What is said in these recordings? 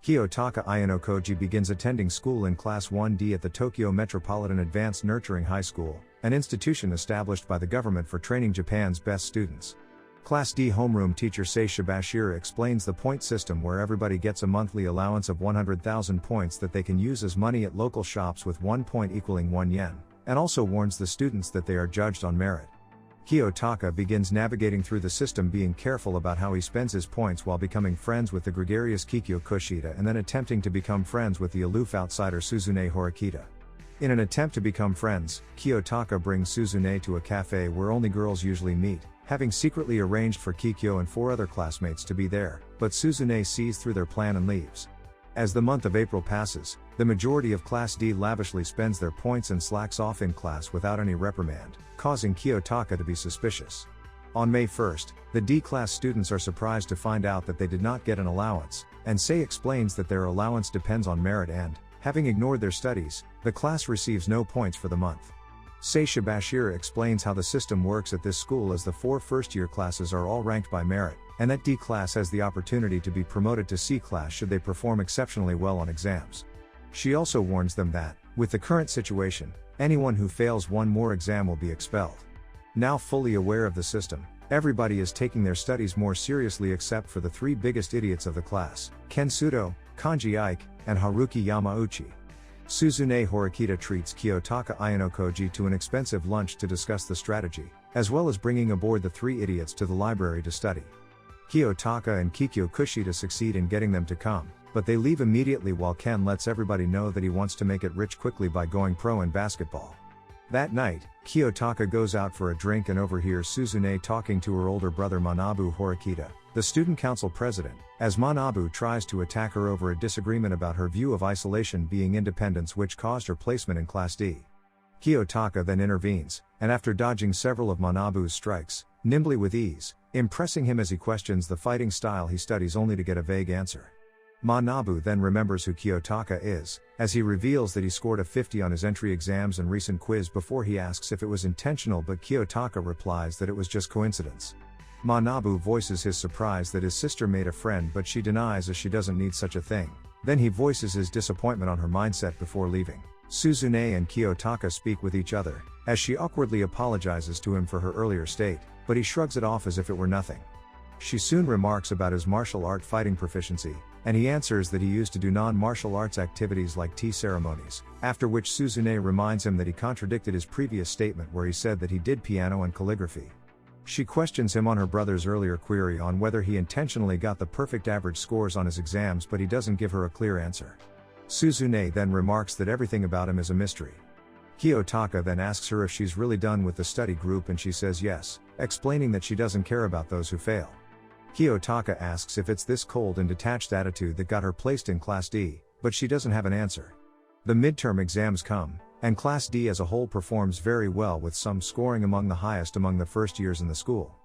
Kiyotaka Ayanokoji begins attending school in Class 1D at the Tokyo Metropolitan Advanced Nurturing High School, an institution established by the government for training Japan's best students. Class D homeroom teacher Seisha Bashir explains the point system where everybody gets a monthly allowance of 100,000 points that they can use as money at local shops with 1 point equaling 1 yen, and also warns the students that they are judged on merit. Kiyotaka begins navigating through the system, being careful about how he spends his points while becoming friends with the gregarious Kikyo Kushida and then attempting to become friends with the aloof outsider Suzune Horikita. In an attempt to become friends, Kiyotaka brings Suzune to a cafe where only girls usually meet, having secretly arranged for Kikyo and 4 other classmates to be there, but Suzune sees through their plan and leaves. As the month of April passes, the majority of Class D lavishly spends their points and slacks off in class without any reprimand, causing Kiyotaka to be suspicious. On May 1st, the D-class students are surprised to find out that they did not get an allowance, and Sei explains that their allowance depends on merit and, having ignored their studies, the class receives no points for the month. Seisha Bashir explains how the system works at this school, as the 4 first-year classes are all ranked by merit, and that D class has the opportunity to be promoted to C class should they perform exceptionally well on exams. She also warns them that, with the current situation, anyone who fails one more exam will be expelled. Now fully aware of the system, everybody is taking their studies more seriously except for the 3 biggest idiots of the class, Ken Sudo, Kanji Ike, and Haruki Yamauchi. Suzune Horikita treats Kiyotaka Ayanokoji to an expensive lunch to discuss the strategy, as well as bringing aboard the 3 idiots to the library to study. Kiyotaka and Kikyo Kushida succeed in getting them to come, but they leave immediately while Ken lets everybody know that he wants to make it rich quickly by going pro in basketball. That night, Kiyotaka goes out for a drink and overhears Suzune talking to her older brother Manabu Horikita, the student council president, as Manabu tries to attack her over a disagreement about her view of isolation being independence, which caused her placement in Class D. Kiyotaka then intervenes, and after dodging several of Manabu's strikes, nimbly with ease, impressing him as he questions the fighting style he studies only to get a vague answer. Manabu then remembers who Kiyotaka is, as he reveals that he scored a 50 on his entry exams and recent quiz before he asks if it was intentional, but Kiyotaka replies that it was just coincidence. Manabu voices his surprise that his sister made a friend, but she denies as she doesn't need such a thing. Then he voices his disappointment on her mindset before leaving. Suzune and Kiyotaka speak with each other, as she awkwardly apologizes to him for her earlier state, but he shrugs it off as if it were nothing. She soon remarks about his martial art fighting proficiency, and he answers that he used to do non-martial arts activities like tea ceremonies, after which Suzune reminds him that he contradicted his previous statement where he said that he did piano and calligraphy. She questions him on her brother's earlier query on whether he intentionally got the perfect average scores on his exams, but he doesn't give her a clear answer. Suzune then remarks that everything about him is a mystery. Kiyotaka then asks her if she's really done with the study group, and she says yes, explaining that she doesn't care about those who fail. Kiyotaka asks if it's this cold and detached attitude that got her placed in Class D, but she doesn't have an answer. The midterm exams come, and Class D as a whole performs very well, with some scoring among the highest among the first years in the school.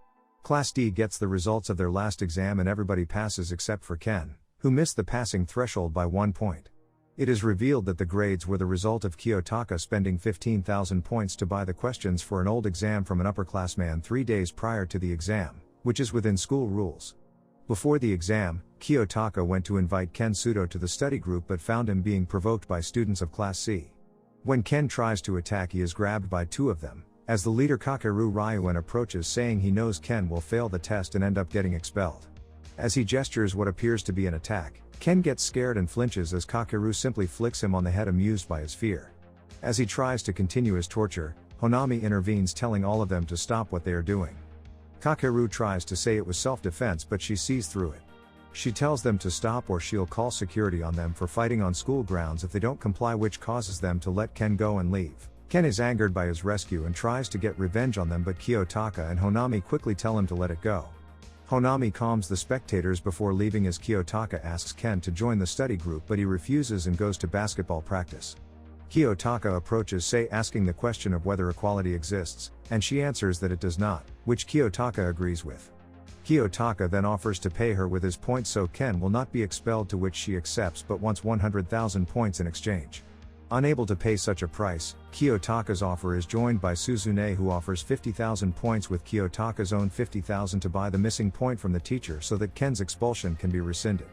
Class D gets the results of their last exam and everybody passes except for Ken, who missed the passing threshold by 1 point. It is revealed that the grades were the result of Kiyotaka spending 15,000 points to buy the questions for an old exam from an upperclassman 3 days prior to the exam, which is within school rules. Before the exam, Kiyotaka went to invite Ken Sudo to the study group but found him being provoked by students of Class C. When Ken tries to attack, he is grabbed by 2 of them, as the leader Kakeru Ryuen approaches, saying he knows Ken will fail the test and end up getting expelled. As he gestures what appears to be an attack, Ken gets scared and flinches as Kakeru simply flicks him on the head, amused by his fear. As he tries to continue his torture, Honami intervenes, telling all of them to stop what they are doing. Kakeru tries to say it was self-defense, but she sees through it. She tells them to stop or she'll call security on them for fighting on school grounds if they don't comply, which causes them to let Ken go and leave. Ken is angered by his rescue and tries to get revenge on them, but Kiyotaka and Honami quickly tell him to let it go. Honami calms the spectators before leaving as Kiyotaka asks Ken to join the study group, but he refuses and goes to basketball practice. Kiyotaka approaches Sei, asking the question of whether equality exists, and she answers that it does not, which Kiyotaka agrees with. Kiyotaka then offers to pay her with his points so Ken will not be expelled, to which she accepts but wants 100,000 points in exchange. Unable to pay such a price, Kiyotaka's offer is joined by Suzune, who offers 50,000 points with Kiyotaka's own 50,000 to buy the missing point from the teacher so that Ken's expulsion can be rescinded.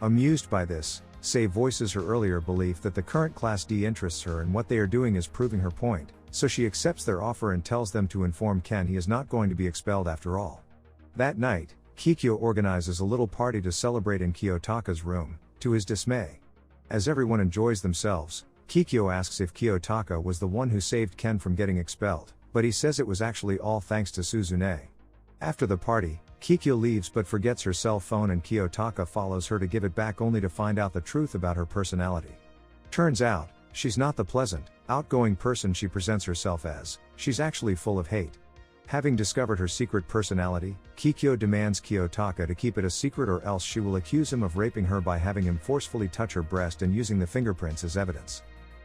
Amused by this, Sei voices her earlier belief that the current Class D interests her and what they are doing is proving her point, so she accepts their offer and tells them to inform Ken he is not going to be expelled after all. That night, Kikyo organizes a little party to celebrate in Kiyotaka's room, to his dismay. As everyone enjoys themselves, Kikyo asks if Kiyotaka was the one who saved Ken from getting expelled, but he says it was actually all thanks to Suzune. After the party, Kikyo leaves but forgets her cell phone and Kiyotaka follows her to give it back only to find out the truth about her personality. Turns out, she's not the pleasant, outgoing person she presents herself as, she's actually full of hate. Having discovered her secret personality, Kikyo demands Kiyotaka to keep it a secret or else she will accuse him of raping her by having him forcefully touch her breast and using the fingerprints as evidence.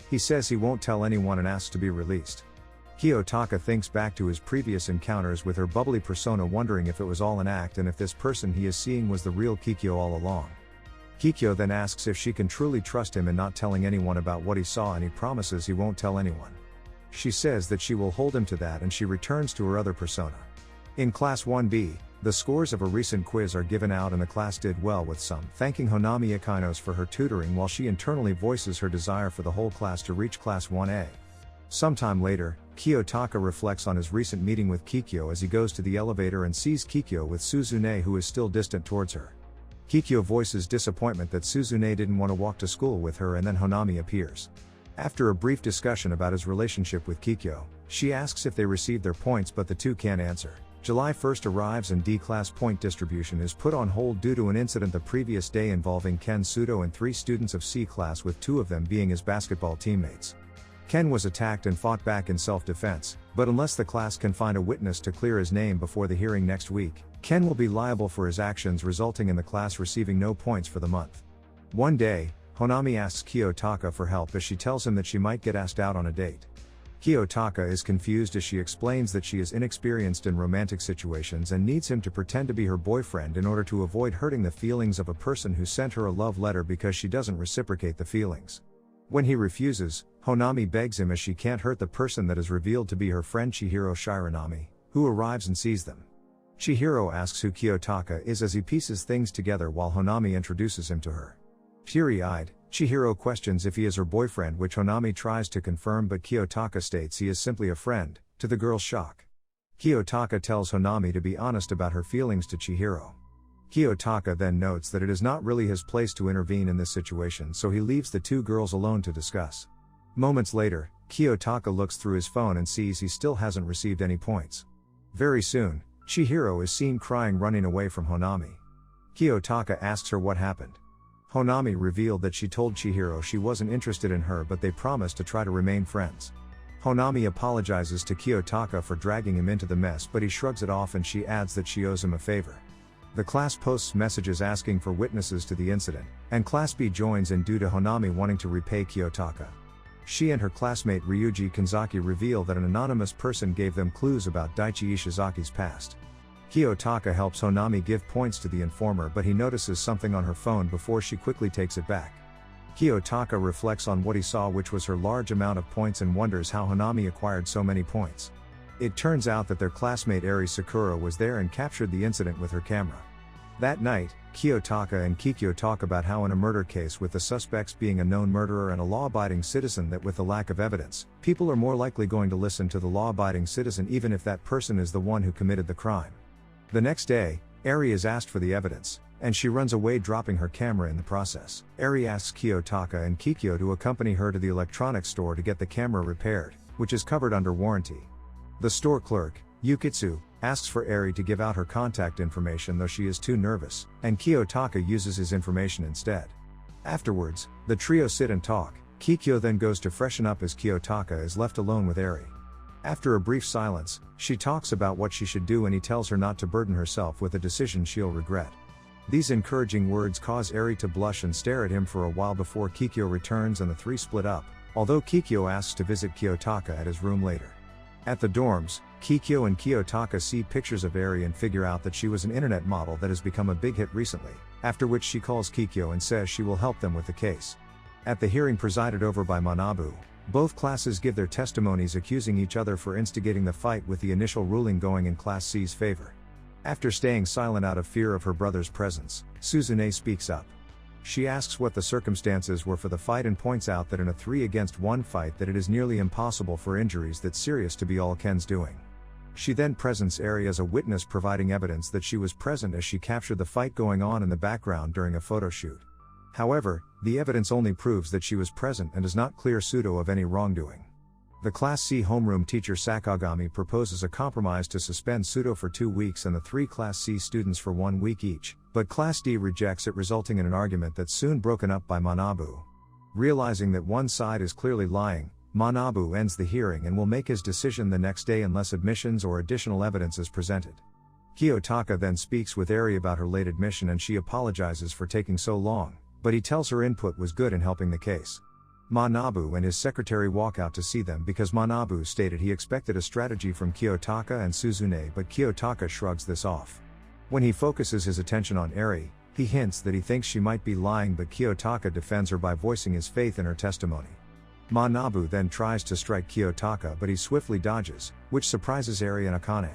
He says he won't tell anyone and asks to be released. Kiyotaka thinks back to his previous encounters with her bubbly persona, wondering if it was all an act and if this person he is seeing was the real Kikyo all along. Kikyo then asks if she can truly trust him in not telling anyone about what he saw, and he promises he won't tell anyone. She says that she will hold him to that, and she returns to her other persona. In Class 1B, the scores of a recent quiz are given out and the class did well, with some thanking Honami Akinos for her tutoring while she internally voices her desire for the whole class to reach Class 1A. Sometime later, Kiyotaka reflects on his recent meeting with Kikyo as he goes to the elevator and sees Kikyo with Suzune, who is still distant towards her. Kikyo voices disappointment that Suzune didn't want to walk to school with her, and then Honami appears. After a brief discussion about his relationship with Kikyo, she asks if they received their points, but the two can't answer. July 1st arrives and D-class point distribution is put on hold due to an incident the previous day involving Ken Sudo and 3 students of C-class, with 2 of them being his basketball teammates. Ken was attacked and fought back in self-defense, but unless the class can find a witness to clear his name before the hearing next week, Ken will be liable for his actions, resulting in the class receiving no points for the month. One day, Honami asks Kiyotaka for help as she tells him that she might get asked out on a date. Kiyotaka is confused as she explains that she is inexperienced in romantic situations and needs him to pretend to be her boyfriend in order to avoid hurting the feelings of a person who sent her a love letter because she doesn't reciprocate the feelings. When he refuses, Honami begs him as she can't hurt the person that is revealed to be her friend Chihiro Shiranami, who arrives and sees them. Chihiro asks who Kiyotaka is as he pieces things together while Honami introduces him to her. Teary-eyed, Chihiro questions if he is her boyfriend, which Honami tries to confirm, but Kiyotaka states he is simply a friend, to the girl's shock. Kiyotaka tells Honami to be honest about her feelings to Chihiro. Kiyotaka then notes that it is not really his place to intervene in this situation, so he leaves the 2 girls alone to discuss. Moments later, Kiyotaka looks through his phone and sees he still hasn't received any points. Very soon, Chihiro is seen crying, running away from Honami. Kiyotaka asks her what happened. Honami revealed that she told Chihiro she wasn't interested in her, but they promised to try to remain friends. Honami apologizes to Kiyotaka for dragging him into the mess, but he shrugs it off and she adds that she owes him a favor. The class posts messages asking for witnesses to the incident, and Class B joins in due to Honami wanting to repay Kiyotaka. She and her classmate Ryuji Kanzaki reveal that an anonymous person gave them clues about Daichi Ishizaki's past. Kiyotaka helps Honami give points to the informer, but he notices something on her phone before she quickly takes it back. Kiyotaka reflects on what he saw, which was her large amount of points, and wonders how Honami acquired so many points. It turns out that their classmate Eri Sakura was there and captured the incident with her camera. That night, Kiyotaka and Kikyo talk about how in a murder case with the suspects being a known murderer and a law-abiding citizen, that with the lack of evidence, people are more likely going to listen to the law-abiding citizen even if that person is the one who committed the crime. The next day, Eri is asked for the evidence, and she runs away, dropping her camera in the process. Eri asks Kiyotaka and Kikyo to accompany her to the electronics store to get the camera repaired, which is covered under warranty. The store clerk, Yukitsu, asks for Eri to give out her contact information, though she is too nervous, and Kiyotaka uses his information instead. Afterwards, the trio sit and talk. Kikyo then goes to freshen up as Kiyotaka is left alone with Eri. After a brief silence, she talks about what she should do and he tells her not to burden herself with a decision she'll regret. These encouraging words cause Eri to blush and stare at him for a while before Kikyo returns and the 3 split up, although Kikyo asks to visit Kiyotaka at his room later. At the dorms, Kikyo and Kiyotaka see pictures of Eri and figure out that she was an internet model that has become a big hit recently, after which she calls Kikyo and says she will help them with the case. At the hearing presided over by Manabu, both classes give their testimonies accusing each other for instigating the fight, with the initial ruling going in Class C's favor. After staying silent out of fear of her brother's presence, Suzune speaks up. She asks what the circumstances were for the fight and points out that in a 3-against-1 fight that it is nearly impossible for injuries that serious to be all Ken's doing. She then presents Eri as a witness, providing evidence that she was present as she captured the fight going on in the background during a photo shoot. However, the evidence only proves that she was present and does not clear Sudo of any wrongdoing. The Class C homeroom teacher Sakagami proposes a compromise to suspend Sudo for 2 weeks and the 3 Class C students for 1 week each, but Class D rejects it, resulting in an argument that's soon broken up by Manabu. Realizing that one side is clearly lying, Manabu ends the hearing and will make his decision the next day unless admissions or additional evidence is presented. Kiyotaka then speaks with Eri about her late admission and she apologizes for taking so long, but he tells her input was good in helping the case. Manabu and his secretary walk out to see them because Manabu stated he expected a strategy from Kiyotaka and Suzune, but Kiyotaka shrugs this off. When he focuses his attention on Eri, he hints that he thinks she might be lying, but Kiyotaka defends her by voicing his faith in her testimony. Manabu then tries to strike Kiyotaka, but he swiftly dodges, which surprises Eri and Akane.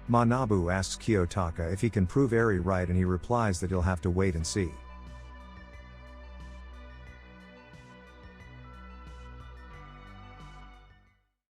Manabu asks Kiyotaka if he can prove Eri right and he replies that he'll have to wait and see.